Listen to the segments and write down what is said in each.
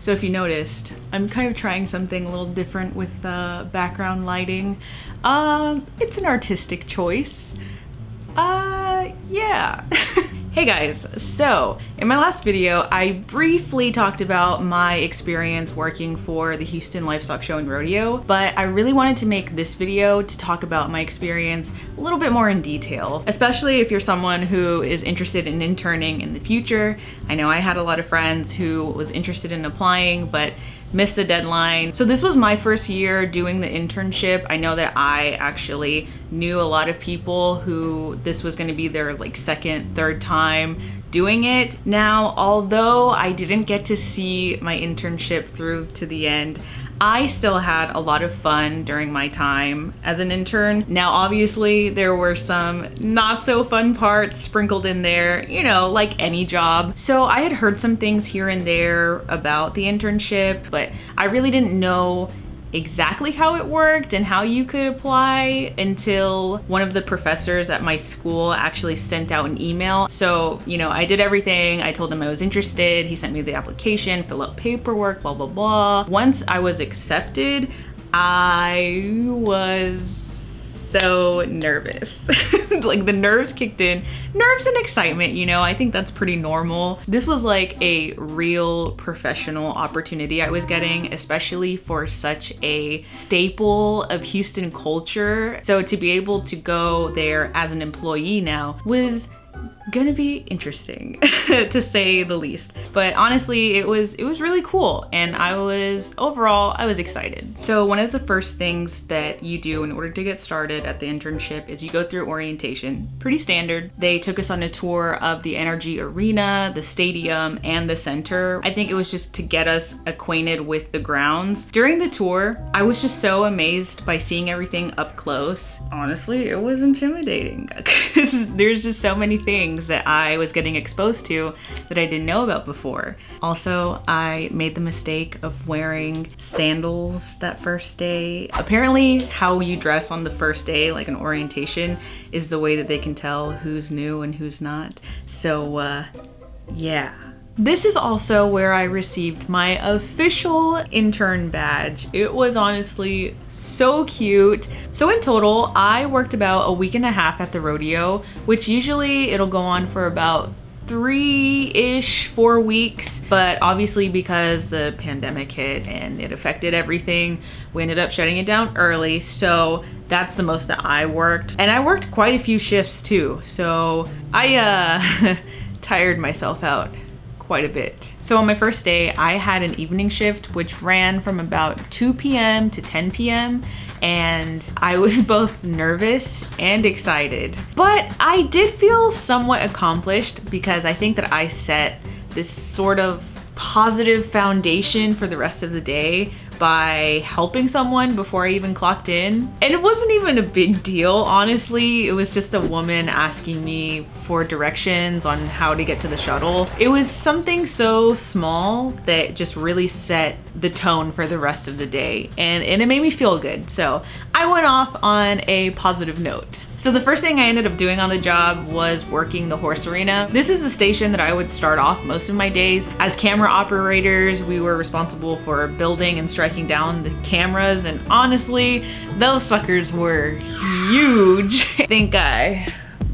So if you noticed, I'm kind of trying something a little different with the background lighting. It's an artistic choice. Yeah. Hey guys, so in my last video, I briefly talked about my experience working for the Houston Livestock Show and Rodeo, but I really wanted to make this video to talk about my experience a little bit more in detail, especially if you're someone who is interested in interning in the future. I know I had a lot of friends who was interested in applying, but missed the deadline. So this was my first year doing the internship. I know that I actually knew a lot of people who this was gonna be their like second, third time doing it. Now, although I didn't get to see my internship through to the end, I still had a lot of fun during my time as an intern. Now, obviously, there were some not so fun parts sprinkled in there, you know, like any job. So I had heard some things here and there about the internship, but I really didn't know exactly how it worked and how you could apply until one of the professors at my school actually sent out an email. So, you know, I did everything. I told him I was interested. He sent me the application, fill out paperwork, blah, blah, blah. Once I was accepted, I was so nervous. Like the nerves kicked in. Nerves and excitement, you know, I think that's pretty normal. This was like a real professional opportunity I was getting, especially for such a staple of Houston culture. So to be able to go there as an employee now was gonna be interesting to say the least. But honestly, it was really cool, and overall I was excited. So one of the first things that you do in order to get started at the internship is you go through orientation. Pretty standard. They took us on a tour of the Energy Arena, the stadium, and the center. I think it was just to get us acquainted with the grounds. During the tour, I was just so amazed by seeing everything up close. Honestly, it was intimidating because there's just so many things that I was getting exposed to that I didn't know about before. Also, I made the mistake of wearing sandals that first day. Apparently, how you dress on the first day, like an orientation, is the way that they can tell who's new and who's not. So, yeah. This is also where I received my official intern badge. It was honestly so cute. So in total, I worked about a week and a half at the rodeo, which usually it'll go on for about 3-ish, 4 weeks. But obviously because the pandemic hit and it affected everything, we ended up shutting it down early. So that's the most that I worked. And I worked quite a few shifts too. So I tired myself out quite a bit. So on my first day, I had an evening shift, which ran from about 2 p.m. to 10 p.m. And I was both nervous and excited. But I did feel somewhat accomplished because I think that I set this sort of positive foundation for the rest of the day by helping someone before I even clocked in. And it wasn't even a big deal, honestly. It was just a woman asking me for directions on how to get to the shuttle. It was something so small that just really set the tone for the rest of the day, and it made me feel good. So I went off on a positive note. So the first thing I ended up doing on the job was working the horse arena. This is the station that I would start off most of my days. As camera operators, we were responsible for building and striking down the cameras, and honestly, those suckers were huge. I think I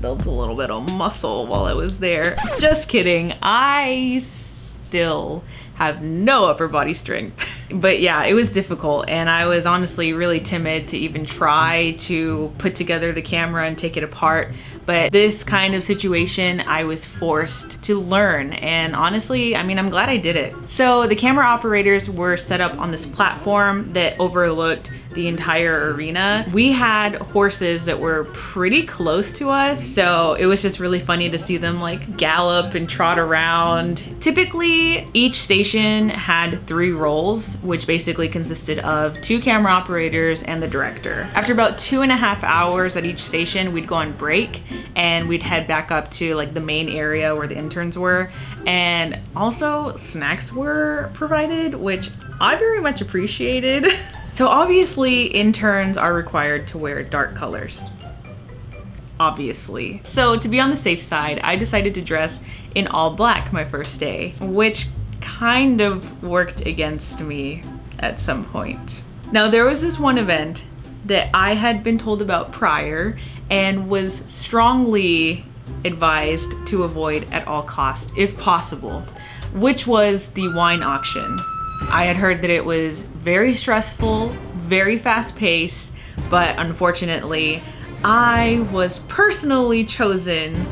built a little bit of muscle while I was there. Just kidding, I still have no upper body strength. But yeah, it was difficult, and I was honestly really timid to even try to put together the camera and take it apart. But this kind of situation, I was forced to learn, and honestly, I mean, I'm glad I did it. So the camera operators were set up on this platform that overlooked the entire arena. We had horses that were pretty close to us, so it was just really funny to see them like gallop and trot around. Typically, each station had 3 roles, which basically consisted of 2 camera operators and the director. After about 2.5 hours at each station, we'd go on break and we'd head back up to like the main area where the interns were. And also snacks were provided, which I very much appreciated. So obviously interns are required to wear dark colors. Obviously. So to be on the safe side, I decided to dress in all black my first day, which kind of worked against me at some point. Now, there was this one event that I had been told about prior and was strongly advised to avoid at all costs, if possible, which was the wine auction. I had heard that it was very stressful, very fast-paced, but unfortunately, I was personally chosen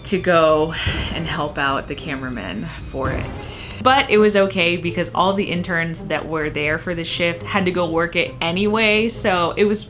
to go and help out the cameramen for it. But it was okay because all the interns that were there for the shift had to go work it anyway, so it was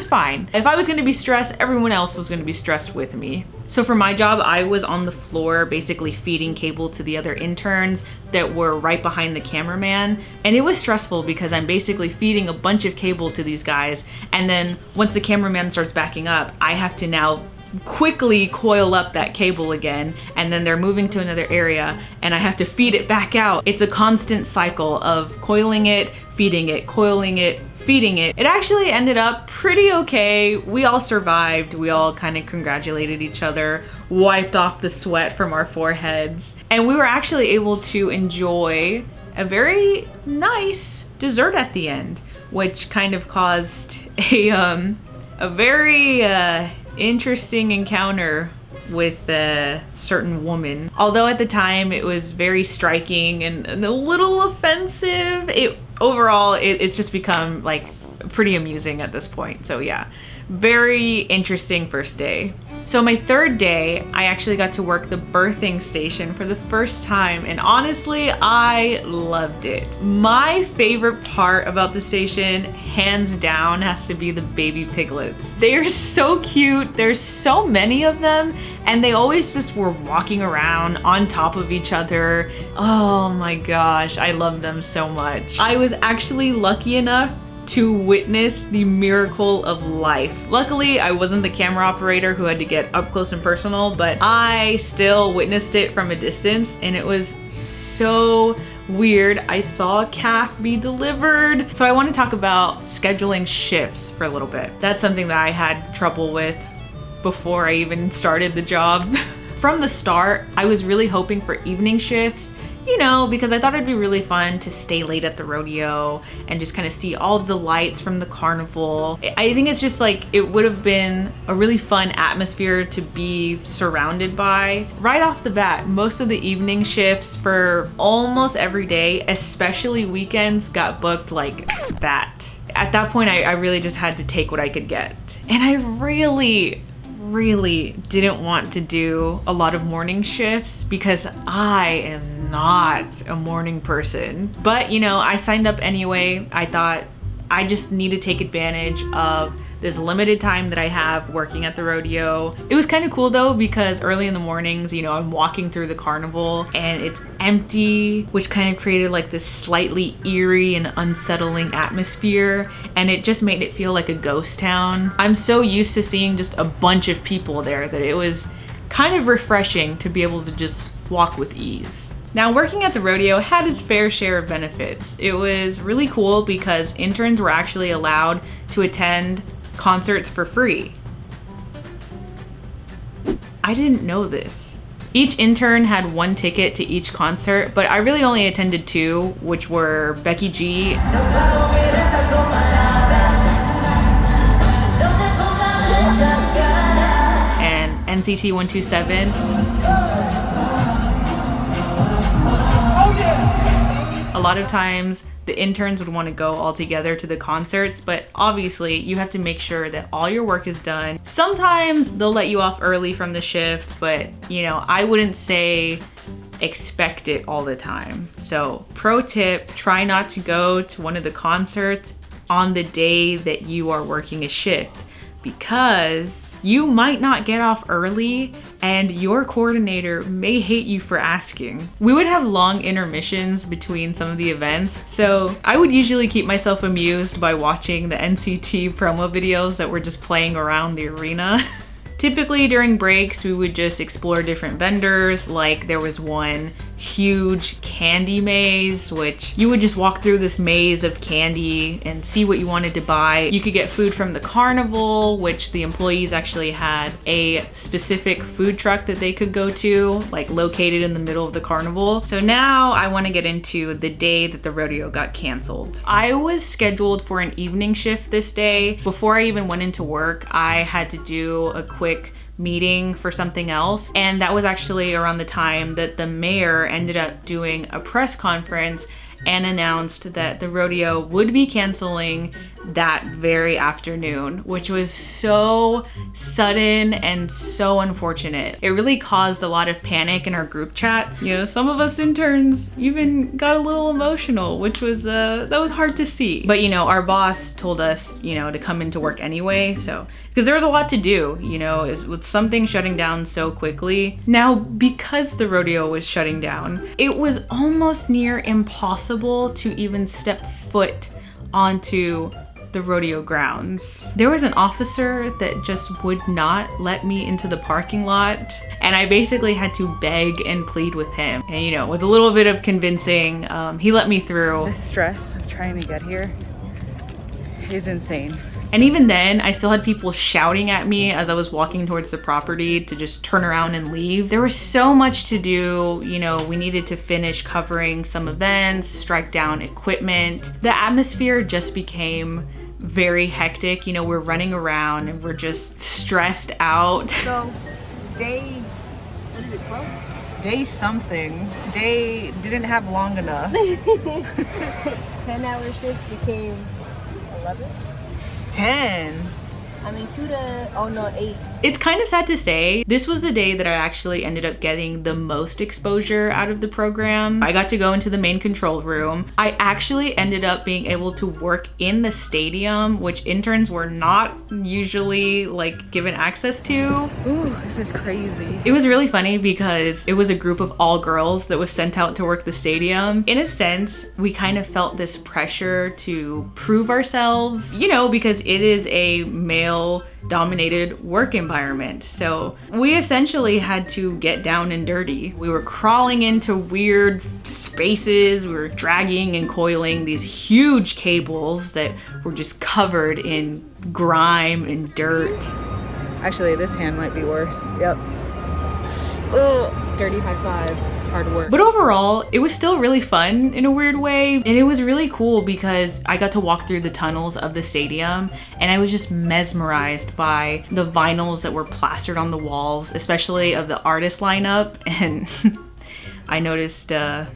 fine. If I was gonna be stressed, everyone else was gonna be stressed with me. So for my job, I was on the floor basically feeding cable to the other interns that were right behind the cameraman. And it was stressful because I'm basically feeding a bunch of cable to these guys. And then once the cameraman starts backing up, I have to now quickly coil up that cable again, and then they're moving to another area and I have to feed it back out. It's a constant cycle of coiling it, feeding it, coiling it, feeding it. It actually ended up pretty okay. We all survived. We all kind of congratulated each other, wiped off the sweat from our foreheads, and we were actually able to enjoy a very nice dessert at the end, which kind of caused a very interesting encounter with a certain woman. Although at the time it was very striking and a little offensive, overall it's just become like pretty amusing at this point. So yeah, very interesting first day. So my third day, I actually got to work the birthing station for the first time, and honestly, I loved it. My favorite part about the station, hands down, has to be the baby piglets. They are so cute. There's so many of them, and they always just were walking around on top of each other. Oh my gosh, I love them so much. I was actually lucky enough to witness the miracle of life. Luckily, I wasn't the camera operator who had to get up close and personal, but I still witnessed it from a distance, and it was so weird. I saw a calf be delivered. So I want to talk about scheduling shifts for a little bit. That's something that I had trouble with before I even started the job. From the start, I was really hoping for evening shifts, you know, because I thought it'd be really fun to stay late at the rodeo and just kind of see all the lights from the carnival. I think it's just like, it would have been a really fun atmosphere to be surrounded by. Right off the bat, most of the evening shifts for almost every day, especially weekends, got booked like that. At that point, I really just had to take what I could get. And I really didn't want to do a lot of morning shifts because I am not a morning person. But you know, I signed up anyway. I thought I just need to take advantage of this limited time that I have working at the rodeo. It was kind of cool though, because early in the mornings, you know, I'm walking through the carnival and it's empty, which kind of created like this slightly eerie and unsettling atmosphere, and it just made it feel like a ghost town. I'm so used to seeing just a bunch of people there that it was kind of refreshing to be able to just walk with ease. Now, working at the rodeo had its fair share of benefits. It was really cool because interns were actually allowed to attend concerts for free. I didn't know this. Each intern had one ticket to each concert, but I really only attended two, which were Becky G and NCT 127. A lot of times the interns would want to go all together to the concerts, but obviously you have to make sure that all your work is done. Sometimes they'll let you off early from the shift, but you know, I wouldn't say expect it all the time. So pro tip, try not to go to one of the concerts on the day that you are working a shift, because you might not get off early and your coordinator may hate you for asking. We would have long intermissions between some of the events, so I would usually keep myself amused by watching the NCT promo videos that were just playing around the arena. Typically during breaks, we would just explore different vendors. Like there was one huge candy maze, which you would just walk through this maze of candy and see what you wanted to buy. You could get food from the carnival, which the employees actually had a specific food truck that they could go to, like located in the middle of the carnival. So now I want to get into the day that the rodeo got canceled. I was scheduled for an evening shift this day. Before I even went into work, I had to do a quick meeting for something else, and that was actually around the time that the mayor ended up doing a press conference and announced that the rodeo would be canceling that very afternoon, which was so sudden and so unfortunate. It really caused a lot of panic in our group chat. You know, some of us interns even got a little emotional, which was that was hard to see. But you know, our boss told us, you know, to come into work anyway, so because there was a lot to do, you know, with something shutting down so quickly. Now, because the rodeo was shutting down, it was almost near impossible to even step foot onto the rodeo grounds. There was an officer that just would not let me into the parking lot, and I basically had to beg and plead with him. And you know, with a little bit of convincing, he let me through. The stress of trying to get here is insane. And even then, I still had people shouting at me as I was walking towards the property to just turn around and leave. There was so much to do. You know, we needed to finish covering some events, strike down equipment. The atmosphere just became very hectic. You know, we're running around and we're just stressed out. So, day, what is it, 12? Day something. Day didn't have long enough. 10-hour shift became 11? 10. I mean, 2 to, oh no, 8. It's kind of sad to say, this was the day that I actually ended up getting the most exposure out of the program. I got to go into the main control room. I actually ended up being able to work in the stadium, which interns were not usually like given access to. Ooh, this is crazy. It was really funny because it was a group of all girls that was sent out to work the stadium. In a sense, we kind of felt this pressure to prove ourselves, you know, because it is a male-dominated work environment. So we essentially had to get down and dirty. We were crawling into weird spaces. We were dragging and coiling these huge cables that were just covered in grime and dirt. Actually, this hand might be worse. Yep. Oh, dirty high five. Hard work. But overall, it was still really fun in a weird way. And it was really cool because I got to walk through the tunnels of the stadium and I was just mesmerized by the vinyls that were plastered on the walls, especially of the artist lineup. And I noticed NCT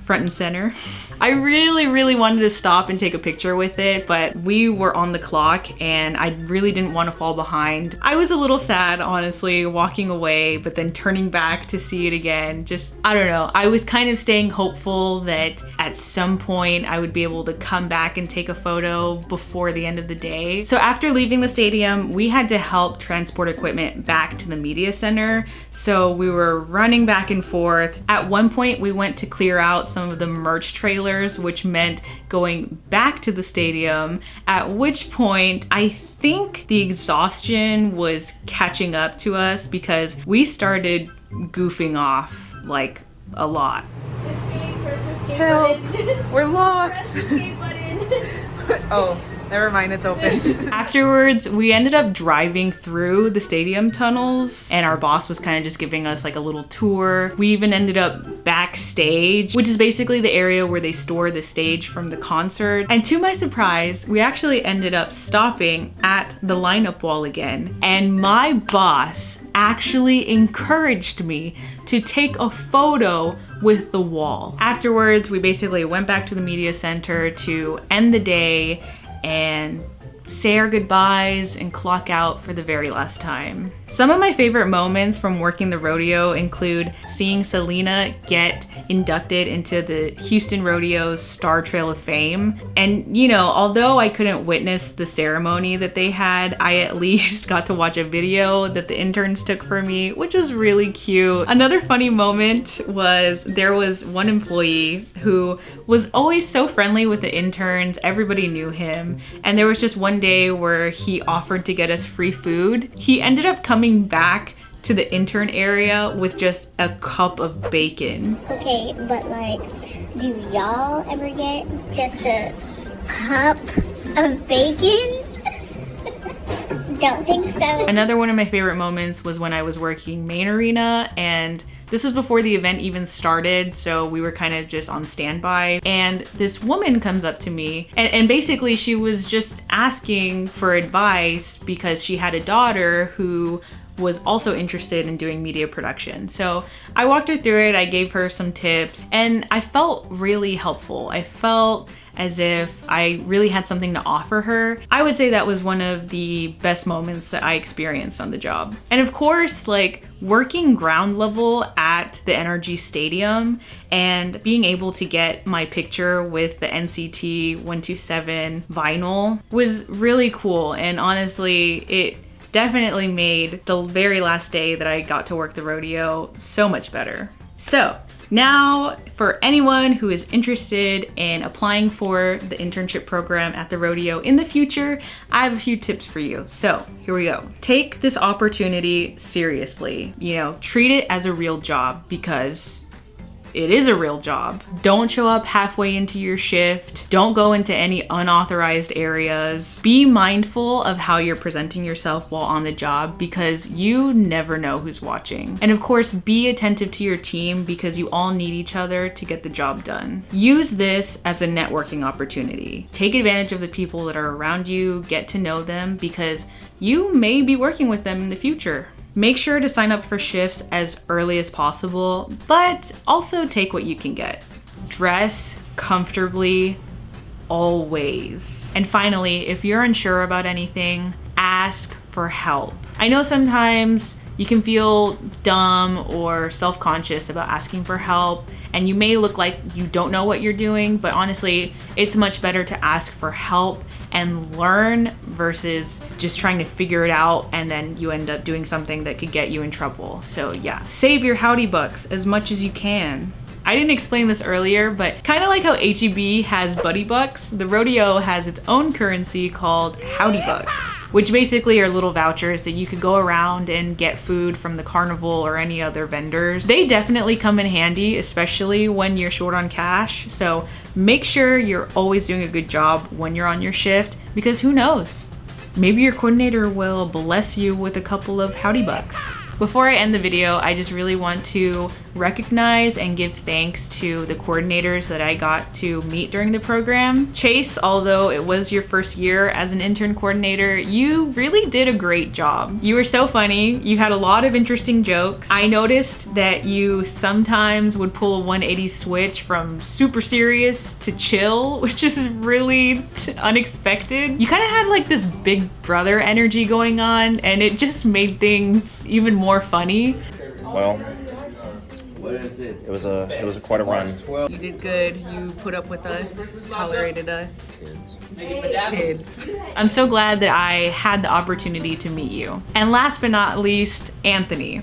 front and center. I really wanted to stop and take a picture with it, but we were on the clock and I really didn't want to fall behind. I was a little sad, honestly, walking away, but then turning back to see it again. Just, I don't know. I was kind of staying hopeful that at some point I would be able to come back and take a photo before the end of the day. So after leaving the stadium, we had to help transport equipment back to the media center. So we were running back and forth. At one point, we went to clear out some of the merch trailers, which meant going back to the stadium, at which point I think the exhaustion was catching up to us because we started goofing off like a lot. Help! We're locked! Press the escape button. Oh, never mind, it's open. Afterwards, we ended up driving through the stadium tunnels and our boss was kind of just giving us like a little tour. We even ended up backstage, which is basically the area where they store the stage from the concert. And to my surprise, we actually ended up stopping at the lineup wall again. And my boss actually encouraged me to take a photo with the wall. Afterwards, we basically went back to the media center to end the day and say our goodbyes and clock out for the very last time. Some of my favorite moments from working the rodeo include seeing Selena get inducted into the Houston Rodeo's Star Trail of Fame. And you know, although I couldn't witness the ceremony that they had, I at least got to watch a video that the interns took for me, which was really cute. Another funny moment was there was one employee who was always so friendly with the interns. Everybody knew him. And there was just one day where he offered to get us free food. He ended up coming back to the intern area with just a cup of bacon. Okay, but like, do y'all ever get just a cup of bacon? Don't think so. Another one of my favorite moments was when I was working main arena, and this was before the event even started, so we were kind of just on standby. And this woman comes up to me, and basically she was just asking for advice because she had a daughter who was also interested in doing media production. So I walked her through it, I gave her some tips, and I felt really helpful. I felt as if I really had something to offer her. I would say that was one of the best moments that I experienced on the job. And of course, like working ground level at the NRG Stadium and being able to get my picture with the NCT 127 vinyl was really cool. And honestly, it definitely made the very last day that I got to work the rodeo so much better. So now, for anyone who is interested in applying for the internship program at the rodeo in the future, I have a few tips for you. So here we go. Take this opportunity seriously. You know, treat it as a real job because it is a real job. Don't show up halfway into your shift. Don't go into any unauthorized areas. Be mindful of how you're presenting yourself while on the job because you never know who's watching. And of course, be attentive to your team because you all need each other to get the job done. Use this as a networking opportunity. Take advantage of the people that are around you, get to know them because you may be working with them in the future. Make sure to sign up for shifts as early as possible, but also take what you can get. Dress comfortably, always. And finally, if you're unsure about anything, ask for help. I know sometimes you can feel dumb or self-conscious about asking for help, and you may look like you don't know what you're doing, but honestly, it's much better to ask for help and learn versus just trying to figure it out and then you end up doing something that could get you in trouble. So yeah, save your Howdy Bucks as much as you can. I didn't explain this earlier, but kind of like how HEB has Buddy Bucks, the rodeo has its own currency called Howdy Bucks, which basically are little vouchers that you could go around and get food from the carnival or any other vendors. They definitely come in handy, especially when you're short on cash. So make sure you're always doing a good job when you're on your shift because who knows? Maybe your coordinator will bless you with a couple of Howdy Bucks. Before I end the video, I just really want to recognize and give thanks to the coordinators that I got to meet during the program. Chase, although it was your first year as an intern coordinator, you really did a great job. You were so funny. You had a lot of interesting jokes. I noticed that you sometimes would pull a 180 switch from super serious to chill, which is really unexpected. You kind of had like this big brother energy going on, and it just made things even more funny. Well, it was quite a run. You did good. You put up with us, tolerated us. Kids. I'm so glad that I had the opportunity to meet you. And last but not least, Anthony.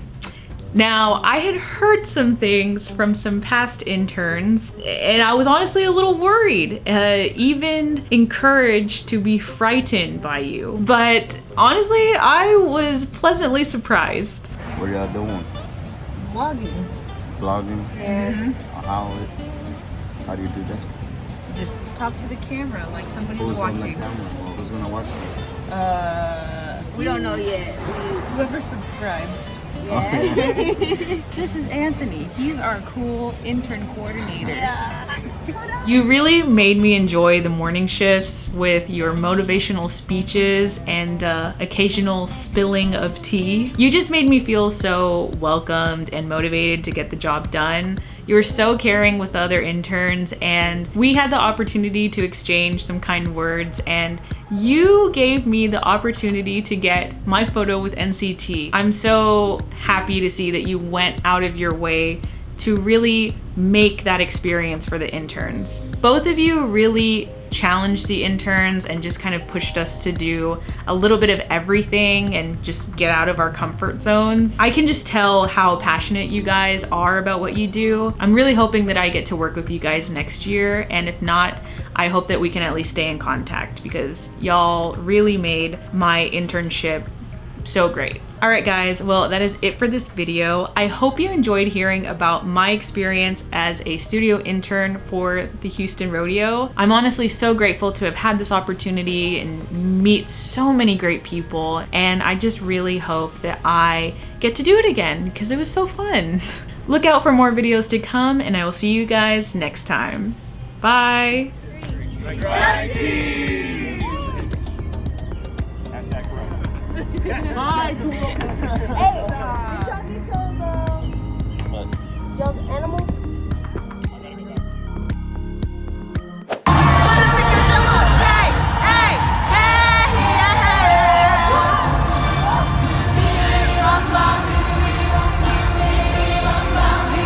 Now, I had heard some things from some past interns, and I was honestly a little worried, even encouraged to be frightened by you. But honestly, I was pleasantly surprised. What are y'all doing? Vlogging. Vlogging? Yeah. How do you do that? Just talk to the camera like somebody's Who's on the watching. camera? Who's gonna watch this? We don't know yet. Whoever subscribed. Yeah. This is Anthony. He's our cool intern coordinator. You really made me enjoy the morning shifts with your motivational speeches and occasional spilling of tea. You just made me feel so welcomed and motivated to get the job done. You were so caring with the other interns, and we had the opportunity to exchange some kind words, and you gave me the opportunity to get my photo with NCT. I'm so happy to see that you went out of your way to really make that experience for the interns. Both of you really challenged the interns and just kind of pushed us to do a little bit of everything and just get out of our comfort zones. I can just tell how passionate you guys are about what you do. I'm really hoping that I get to work with you guys next year, and if not, I hope that we can at least stay in contact because y'all really made my internship so great. Alright guys, well that is it for this video. I hope you enjoyed hearing about my experience as a studio intern for the Houston Rodeo. I'm honestly so grateful to have had this opportunity and meet so many great people, and I just really hope that I get to do it again because it was so fun. Look out for more videos to come, and I will see you guys next time. Bye! Hey, y'all's